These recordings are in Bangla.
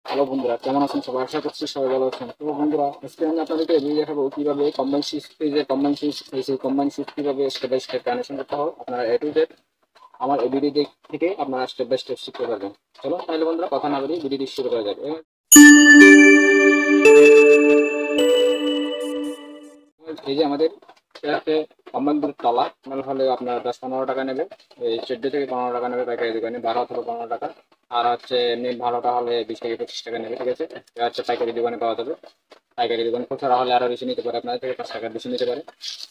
হ্যালো বন্ধুরা, কেমন আছেন সবাই? আশা করছি সবাই ভালো আছেন। তো বন্ধুরা, আজকে আমি আপনাদেরকে এগিয়ে দেখাবো কিভাবে কম্বাইন সুইচ, এই যে কম্বাইন সুইচ, এই সেই কম্বাইন সুইচ কিভাবে স্টেপ বাই স্টেপ কানেকশন করতে হয় আপনারা এ টু জেড আমার এই ভিডিও থেকে আপনারা স্টেপ বাই স্টেপ শিখতে পারবেন। চলো তাহলে বন্ধুরা, কথা না বলি ভিডিওটি শুরু করা যাবে। এই যে আমাদের একটা কম্বাইন দুধের তলা মানে হলে আপনার 10-15 টাকা নেবে, এই 14 থেকে 15 টাকা নেবে পাইকারি দোকানে, 12 অথবা 15 টাকা। আর হচ্ছে এমনি ভালোটা হলে 20 থেকে 25 টাকা নেবে, ঠিক আছে? এটা হচ্ছে পাইকারি দোকানে পাওয়া যাবে। পাইকারি দোকান খুচরা হলে আরো বেশি নিতে পারে, আপনাদের থেকে 5 টাকা বেশি নিতে পারে,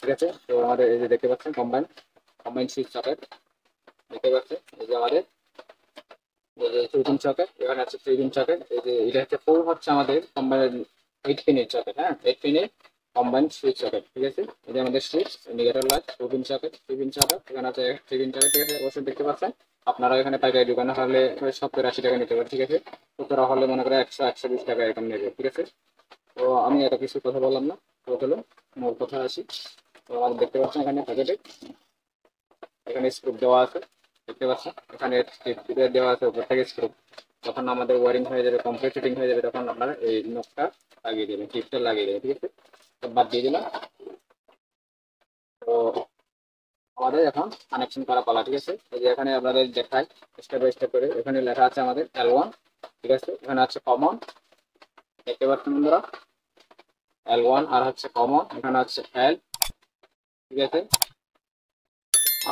ঠিক আছে? তো আমাদের এই যে দেখতে পাচ্ছেন কম্বাইন কম্বাইন সুইচ সকেট দেখতে পাচ্ছেন। এই যে আমাদের এই যে 3 পিন সকেট, এখানে আছে 3 পিন সকেট। এই যে এটা হচ্ছে ফুল হচ্ছে আমাদের কম্বাইন 8 পিনের সকেট, হ্যাঁ 8 পিনের কম্বাইন সুইচ সকেট, ঠিক আছে? এই যে আমাদের switch indicator light 2 pin socket, 3 pin socket, এখানে আছে 3 পিন সকেট, ঠিক আছে? অবশ্যই দেখতে পাচ্ছেন। আপনারা এখানে পাইকারি দোকানে হলে 70-80 টাকা নিতে পারে, ঠিক আছে? খুচরা হলে মনে করে 100-120 টাকা এরকম নেবে, ঠিক আছে? তো আমি এত কিছু কথা বললাম না, তো চলো মূল কথা আসি। তো আমাদের দেখতে পাচ্ছেন এখানে প্যাকেটে এখানে স্ক্রুপ দেওয়া আছে, দেখতে পাচ্ছেন এখানে দেওয়া আছে উপর থেকে স্ক্রুপ। যখন আমাদের ওয়ারিং হয়ে যাবে, কমপ্লিট ফিটিং হয়ে যাবে, তখন আপনারা এই নকটা লাগিয়ে দেবেন, টিপটা লাগিয়ে দেবেন, ঠিক আছে? তো বাদ দিয়ে দিলাম। তো আমাদের এখন কানেকশন করা পালা, ঠিক আছে? এই যে এখানে আপনাদের দেখায় স্টেপ বাই স্টেপ করে, এখানে লেখা আছে আমাদের L1, ঠিক আছে? এখানে আছে কমন, দেখতে পাচ্ছেন বন্ধুরা, L1 আর হচ্ছে কমন, এখানে হচ্ছে L, ঠিক আছে?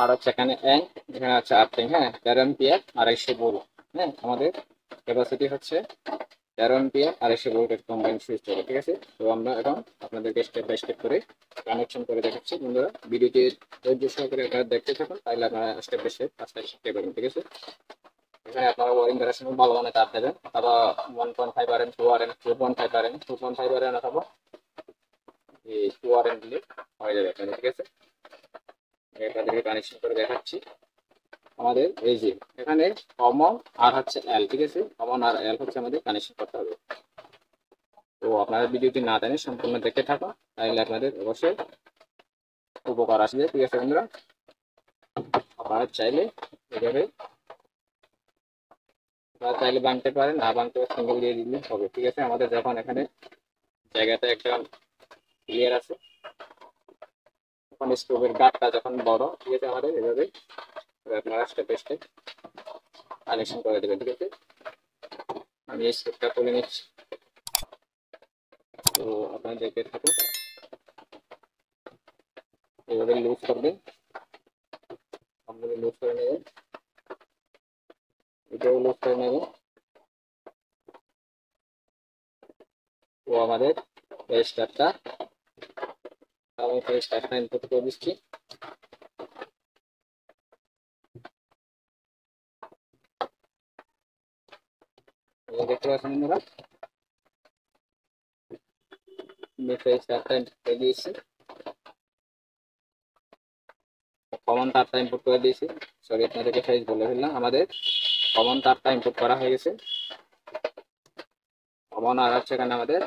আর হচ্ছে এখানে এন, এখানে হচ্ছে আর্থিং, হ্যাঁ 13 এম্পিয়ার 250 ভোল্ট। হ্যাঁ আমাদের ক্যাপাসিটি হচ্ছে 13 এম্পিয়ার 250 ভোল্টের কম্বাইন সুইচ হবে, ঠিক আছে? তো আমরা এখন আপনাদেরকে স্টেপ বাই স্টেপ করে কানেকশন করে দেখাচ্ছি। বন্ধুরা ভিডিওটি ধৈর্য সহকারে আপনারা দেখতে থাকুন, তাহলে আপনারা স্টেপ বাই স্টেপ কাজটা শিখতে পারবেন, ঠিক আছে? এখানে আপনারা ওয়ারিং করার সময় ভালো মানে তার দেবেন, অথবা 1.5 2 2.5 অথবা এই 2 দিলে হয়ে যাবে আপনাদের, ঠিক আছে? আপনাদেরকে কানেকশন করে দেখাচ্ছি। আমাদের এই যে এখানে কমন আর হচ্ছে এল, ঠিক আছে? কমন আর এল হচ্ছে আমাদের কানেকশন করতে হবে। তো আপনারা ভিডিওটি না জানেন সম্পূর্ণ দেখতে থাকুন, তাহলে আপনাদের অবশ্যই উপকার আসবে, ঠিক আছে বন্ধুরা? আপনারা চাইলে এভাবে আপনারা চাইলে বানতে পারেন, না বানতে সিঙ্গেল দিয়ে দিলে হবে, ঠিক আছে? আমাদের যখন এখানে জায়গাটা একটা ক্লিয়ার আছে, তখন স্টোভের গাটটা যখন বড়, ঠিক আছে? আমাদের এভাবে আপনারা স্টেপ বাই স্টেপ কানেকশন করে দেবেন, ঠিক আছে? আমি এই স্টেপটা তুলে নিচ্ছি, তো আপনারা দেখতে থাকুন। এভাবে লুজ করবেন, আপনাদের লুজ করে নেবেন, এটাও লুজ করে নেবেন। তো আমাদের রেজিস্টারটা আমি রেজিস্টারটা ইনপুট করে দিচ্ছি। দেখতে পাচ্ছেন বন্ধুরা, আমি রেজিস্টারটা ইনপুট করে দিয়েছি, কমন তারটা ইনপুট করে দিয়েছি। সরি, আপনাদেরকে সাইজ বলে ফেললাম, আমাদের কমন তারটা ইনপুট করা হয়ে গেছে। কমন আর হচ্ছে এখানে আমাদের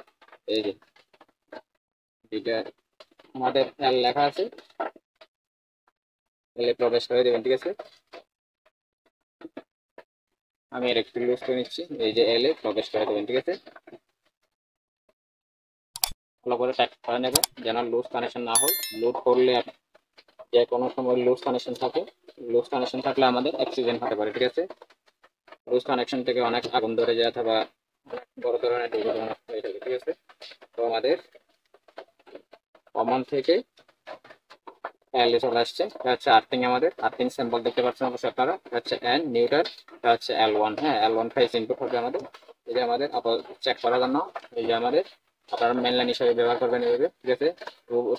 এই যে এটা আমাদের এল লেখা আছে, এলে প্রবেশ করে দেবেন, ঠিক আছে? আমি এর একটু লুজ করে নিচ্ছি, এই যে এলে প্রবেশ করে দেবেন, ঠিক আছে? ভালো করে টাইট করে নেবেন যেন লুজ কানেকশন না হয়। লোড করলে যে কোনো সময় লুজ কানেকশন থাকে, লুজ কানেকশন থাকলে আমাদের অ্যাক্সিডেন্ট হতে পারে, ঠিক আছে? লুজ কানেকশন থেকে অনেক আগুন ধরে যায় অথবা অনেক বড় ধরনের দুর্ঘটনা হয়ে থাকে, ঠিক আছে? তো আমাদের কমন থেকে এল চলে আসছে, এটা হচ্ছে আর্থিং, আমাদের আর্থিং স্যাম্পল দেখতে পাচ্ছেন অবশ্যই আপনারা, এটা হচ্ছে এন নিউটার, এটা হচ্ছে L1, হ্যাঁ L1 ফেজ ইনপুট হবে আমাদের। এই যে আমাদের চেক করার জন্য এই যে আমাদের আপনারা মেন লাইন হিসেবে ব্যবহার করবেন এইভাবে, ঠিক আছে?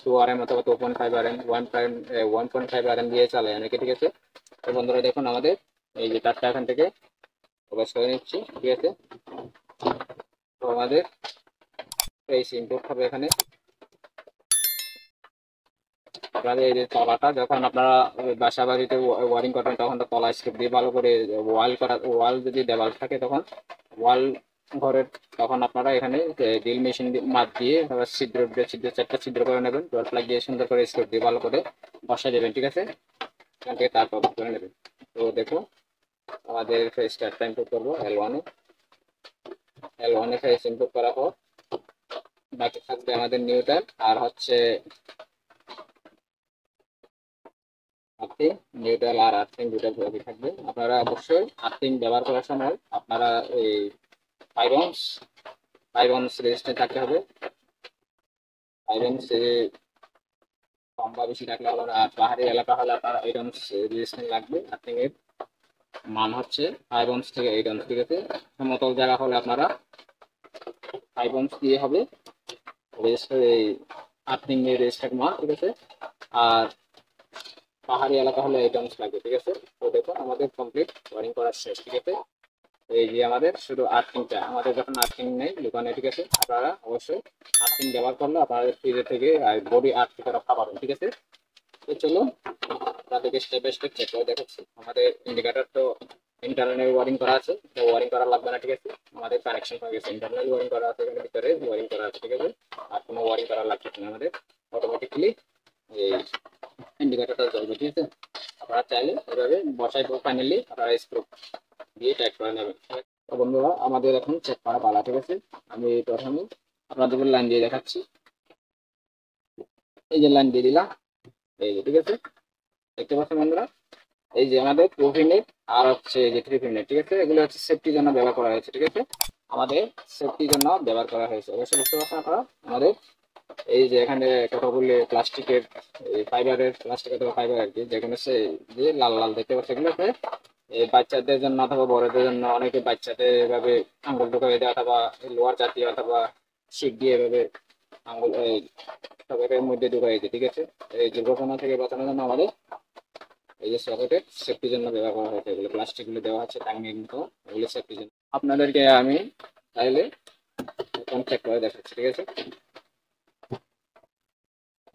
2 RM অথবা 2.5 RM, 1.5 RM দিয়ে চালে অনেকে, ঠিক আছে? তো বন্ধুরা দেখুন, আমাদের এই যে তারটা এখান থেকে প্রবেশ করে নিচ্ছি, ঠিক আছে? তো আমাদের ফেজ ইনপুট হবে এখানে। আপনাদের এই যে তলাটা যখন আপনারা বাসা বাড়িতে ওয়ারিং করবেন, তখন তো তলা স্ক্রুপ দিয়ে ভালো করে ওয়াল যদি দেওয়াল থাকে, তখন ওয়াল ঘরের, তখন আপনারা এখানে ড্রিল মেশিন মাপ দিয়ে ছিদ্র 4টা ছিদ্র করে নেবেন, ডট লাগিয়ে সুন্দর করে স্ক্রুপ দিয়ে ভালো করে বসাই দেবেন, ঠিক আছে? এখান থেকে তারপর করে নেবেন। তো দেখো আমাদের স্টার্ট টাইম করবো L1 এ, L1 এ ফেস ইনপুট করার পর বাকি থাকবে আমাদের নিউট্রাল আর হচ্ছে নিউট্রাল আর আর্থিং দুটো বাকি থাকবে। আপনারা অবশ্যই আর্থিং ব্যবহার করার সময় আপনারা এই 5 ohms রেজিস্ট্যান্স থাকতে হবে। 5 ohms কম বা বেশি থাকলে হবে না। আর পাহাড়ি এলাকা হলে আপনার 8 ohms রেজিস্ট্যান্স লাগবে। আর্থিং এর মান হচ্ছে 5 ohms থেকে 8 ohms, ঠিক আছে। সমতল জায়গা হলে আপনারা 5 ohms দিয়ে হবে রেজিস্টার এই আর্থিং এর রেজিস্টার মান, ঠিক আছে। আর পাহাড়ি এলাকা হলে 8 ohms লাগবে, ঠিক আছে। তো দেখুন আমাদের কমপ্লিট ওয়ারিং করা শেষ, ঠিক আছে। এই যে আমাদের শুধু আর্থিংটা, আমাদের যখন আর্থিং নেই দোকানে, ঠিক আছে, আপনারা অবশ্যই আর্থিং ব্যবহার করলে আপনাদের ফ্রিজে থেকে বডি আর্থিং রক্ষা পাবেন, ঠিক আছে। তো চলো আপনাদেরকে স্টেপ বাই স্টেপ চেক করে দেখাচ্ছি। আমাদের ইন্ডিকেটর তো ইন্টারনাল ওয়ারিং করা আছে, তো ওয়ারিং করা লাগবে না, ঠিক আছে। আমাদের কানেকশন হয়ে গেছে, ইন্টারনাল ওয়ারিং করা আছে, এখানে ভিতরে ওয়ারিং করা আছে, ঠিক আছে। আর কোনো ওয়ারিং করা লাগবে না, আমাদের অটোমেটিক্যালি এই ইন্ডিকেটরটা জ্বলবে, ঠিক আছে। আপনারা চাইলে এভাবে বসাই ফাইনালি আপনারা স্ক্রু দিয়ে টাইট করে নেবেন। তো বন্ধুরা আমাদের এখন চেক করা পালা, ঠিক আছে। আমি প্রথমে আপনাদের লাইন দিয়ে দেখাচ্ছি। এই যে লাইন দিয়ে দিলাম, এই যে, ঠিক আছে। দেখতে পাচ্ছেন বন্ধুরা, এই যে আমাদের 2 ফিনেট আর হচ্ছে এই যে 3 ফিনেট, ঠিক আছে। এগুলো হচ্ছে সেফটির জন্য ব্যবহার করা হয়েছে, ঠিক আছে। আমাদের সেফটির জন্য ব্যবহার করা হয়েছে, অবশ্যই বুঝতে পারছেন আপনারা। আমাদের এই যে এখানে কতগুলি প্লাস্টিকের প্লাস্টিক অথবা ফাইবার আর কি, যেখানে সে যে লাল লাল দেখতে পাচ্ছে, এগুলোতে এই বাচ্চাদের জন্য অথবা বড়দের জন্য অনেকে বাচ্চাদের এভাবে আঙ্গুল ঢুকাই দেয়, অথবা লোহার জাতীয় অথবা শিক দিয়ে এভাবে আঙ্গুল এই সকেটের মধ্যে ঢুকাই দেয়, ঠিক আছে। এই দুর্ঘটনা থেকে বাঁচানোর জন্য আমাদের এই যে সকেটের সেফটির জন্য ব্যবহার করা হয়েছে। এগুলো প্লাস্টিক গুলো দেওয়া হচ্ছে টাঙ্গির মতো, এগুলো সেফটির জন্য। আপনাদেরকে আমি চাইলে এখন চেক করে দেখাচ্ছি, ঠিক আছে।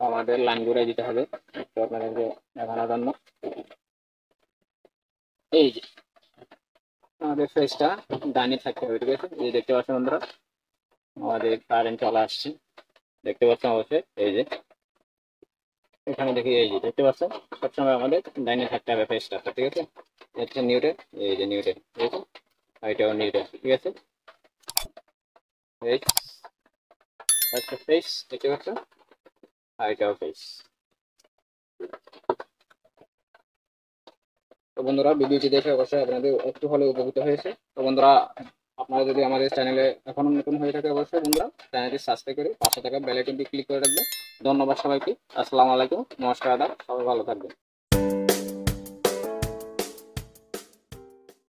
আমাদের লাইন ঘুরে দিতে হবে তো আপনাদেরকে দেখানোর জন্য। এই যে আমাদের ফেসটা ডাইনে থাকতে হবে, ঠিক আছে। এই দেখতে পাচ্ছেন বন্ধুরা, আমাদের কারেন্ট চলে আসছে, দেখতে পাচ্ছেন অবশ্যই। এই যে এখানে দেখি, এই যে দেখতে পাচ্ছেন, সবসময় আমাদের ডাইনে থাকতে হবে ফেসটা, ঠিক আছে। হচ্ছে নিউট্রাল, এই যে নিউট্রাল, ঠিক আছে। এটাও নিউট্রাল, ঠিক আছে। এই একটা ফেস দেখতে পাচ্ছেন, আর এটাও ফেস। তো বন্ধুরা ভিডিওটি দেখে অবশ্যই আপনাদের একটু হলে উপকৃত হয়েছে। তো বন্ধুরা আপনারা যদি আমাদের চ্যানেলে এখনো নতুন হয়ে থাকে, অবশ্যই বন্ধুরা চ্যানেলটি সাবস্ক্রাইব করে পাশে থাকা বেল আইকনটি ক্লিক করে রাখবেন। ধন্যবাদ সবাইকে। আসসালামু আলাইকুম, নমস্কার, আদাব, সবাই ভালো থাকবেন।